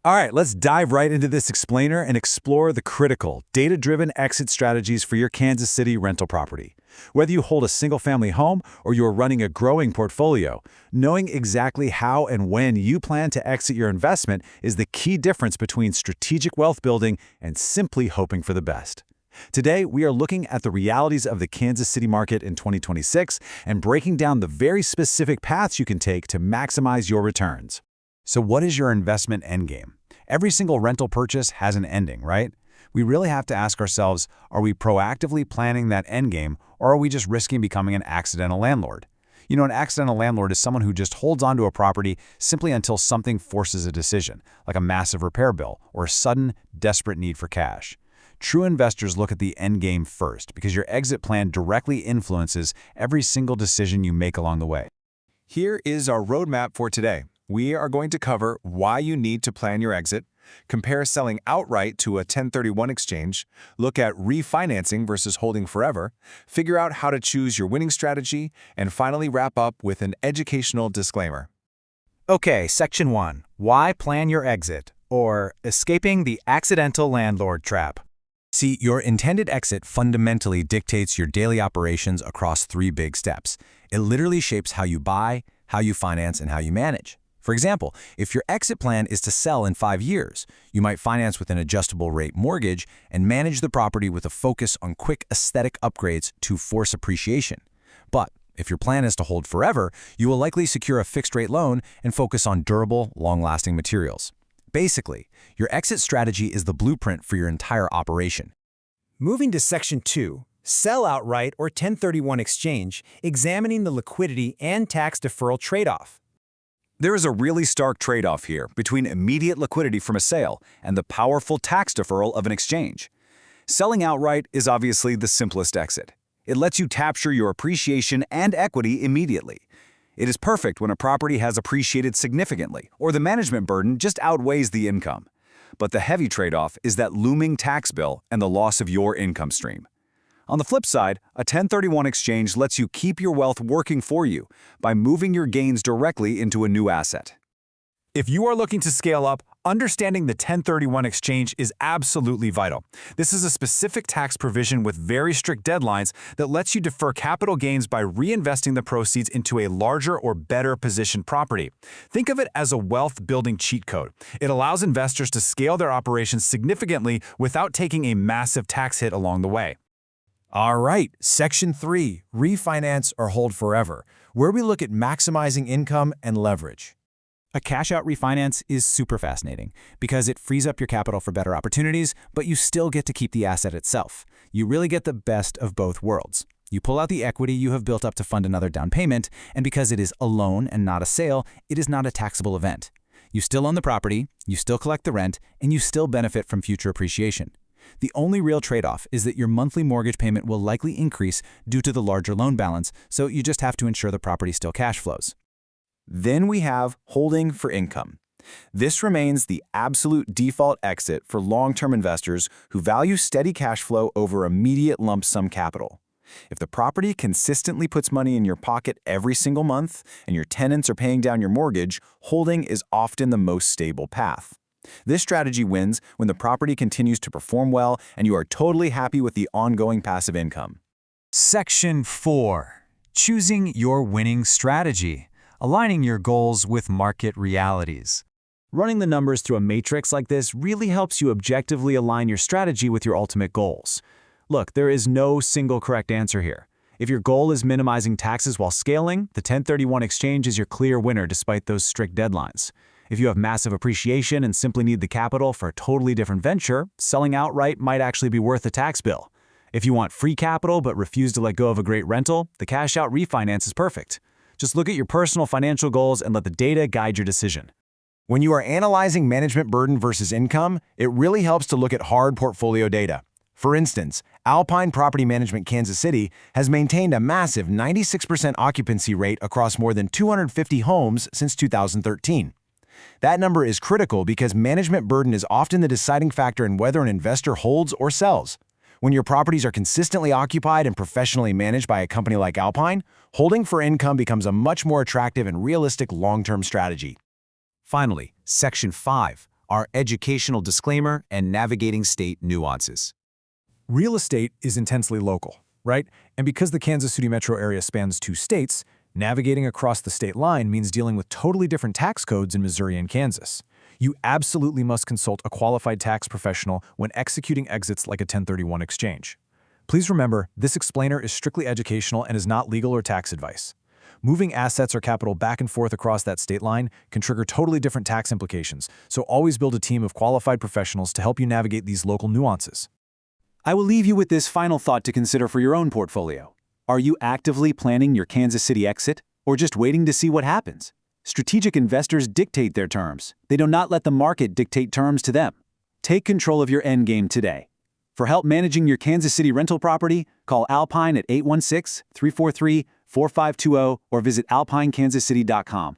All right, let's dive right into this explainer and explore the critical, data-driven exit strategies for your Kansas City rental property. Whether you hold a single-family home or you're running a growing portfolio, knowing exactly how and when you plan to exit your investment is the key difference between strategic wealth building and simply hoping for the best. Today, we are looking at the realities of the Kansas City market in 2026 and breaking down the very specific paths you can take to maximize your returns. So what is your investment endgame? Every single rental purchase has an ending, right? We really have to ask ourselves, are we proactively planning that endgame, or are we just risking becoming an accidental landlord? You know, an accidental landlord is someone who just holds onto a property simply until something forces a decision, like a massive repair bill or a sudden, desperate need for cash. True investors look at the endgame first because your exit plan directly influences every single decision you make along the way. Here is our roadmap for today. We are going to cover why you need to plan your exit, compare selling outright to a 1031 exchange, look at refinancing versus holding forever, figure out how to choose your winning strategy, and finally wrap up with an educational disclaimer. Okay, Section 1. Why plan your exit, or escaping the accidental landlord trap. See, your intended exit fundamentally dictates your daily operations across three big steps. It literally shapes how you buy, how you finance, and how you manage. For example, if your exit plan is to sell in 5 years, you might finance with an adjustable rate mortgage and manage the property with a focus on quick aesthetic upgrades to force appreciation. But if your plan is to hold forever, you will likely secure a fixed-rate loan and focus on durable, long-lasting materials. Basically, your exit strategy is the blueprint for your entire operation. Moving to Section 2, sell outright or 1031 exchange, examining the liquidity and tax deferral trade-off. There is a really stark trade-off here between immediate liquidity from a sale and the powerful tax deferral of an exchange. Selling outright is obviously the simplest exit. It lets you capture your appreciation and equity immediately. It is perfect when a property has appreciated significantly or the management burden just outweighs the income. But the heavy trade-off is that looming tax bill and the loss of your income stream. On the flip side, a 1031 exchange lets you keep your wealth working for you by moving your gains directly into a new asset. If you are looking to scale up, understanding the 1031 exchange is absolutely vital. This is a specific tax provision with very strict deadlines that lets you defer capital gains by reinvesting the proceeds into a larger or better positioned property. Think of it as a wealth-building cheat code. It allows investors to scale their operations significantly without taking a massive tax hit along the way. All right, Section 3, refinance or hold forever, where we look at maximizing income and leverage. A cash-out refinance is super fascinating because it frees up your capital for better opportunities, but you still get to keep the asset itself. You really get the best of both worlds. You pull out the equity you have built up to fund another down payment, and because it is a loan and not a sale, it is not a taxable event. You still own the property, you still collect the rent, and you still benefit from future appreciation. The only real trade-off is that your monthly mortgage payment will likely increase due to the larger loan balance, so you just have to ensure the property still cash flows. Then we have holding for income. This remains the absolute default exit for long-term investors who value steady cash flow over immediate lump sum capital. If the property consistently puts money in your pocket every single month and your tenants are paying down your mortgage, holding is often the most stable path. This strategy wins when the property continues to perform well and you are totally happy with the ongoing passive income. Section 4. Choosing your winning strategy. Aligning your goals with market realities. Running the numbers through a matrix like this really helps you objectively align your strategy with your ultimate goals. Look, there is no single correct answer here. If your goal is minimizing taxes while scaling, the 1031 exchange is your clear winner despite those strict deadlines. If you have massive appreciation and simply need the capital for a totally different venture, selling outright might actually be worth the tax bill. If you want free capital but refuse to let go of a great rental, the cash-out refinance is perfect. Just look at your personal financial goals and let the data guide your decision. When you are analyzing management burden versus income, it really helps to look at hard portfolio data. For instance, Alpine Property Management Kansas City has maintained a massive 96% occupancy rate across more than 250 homes since 2013. That number is critical because management burden is often the deciding factor in whether an investor holds or sells. When your properties are consistently occupied and professionally managed by a company like Alpine, holding for income becomes a much more attractive and realistic long-term strategy. Finally, Section 5. our educational disclaimer, and navigating state nuances. Real estate is intensely local, right? And because the Kansas City metro area spans 2 states, navigating across the state line means dealing with totally different tax codes in Missouri and Kansas. You absolutely must consult a qualified tax professional when executing exits like a 1031 exchange. Please remember, this explainer is strictly educational and is not legal or tax advice. Moving assets or capital back and forth across that state line can trigger totally different tax implications, so always build a team of qualified professionals to help you navigate these local nuances. I will leave you with this final thought to consider for your own portfolio. Are you actively planning your Kansas City exit, or just waiting to see what happens? Strategic investors dictate their terms. They do not let the market dictate terms to them. Take control of your endgame today. For help managing your Kansas City rental property, call Alpine at 816-343-4520 or visit alpinekansascity.com.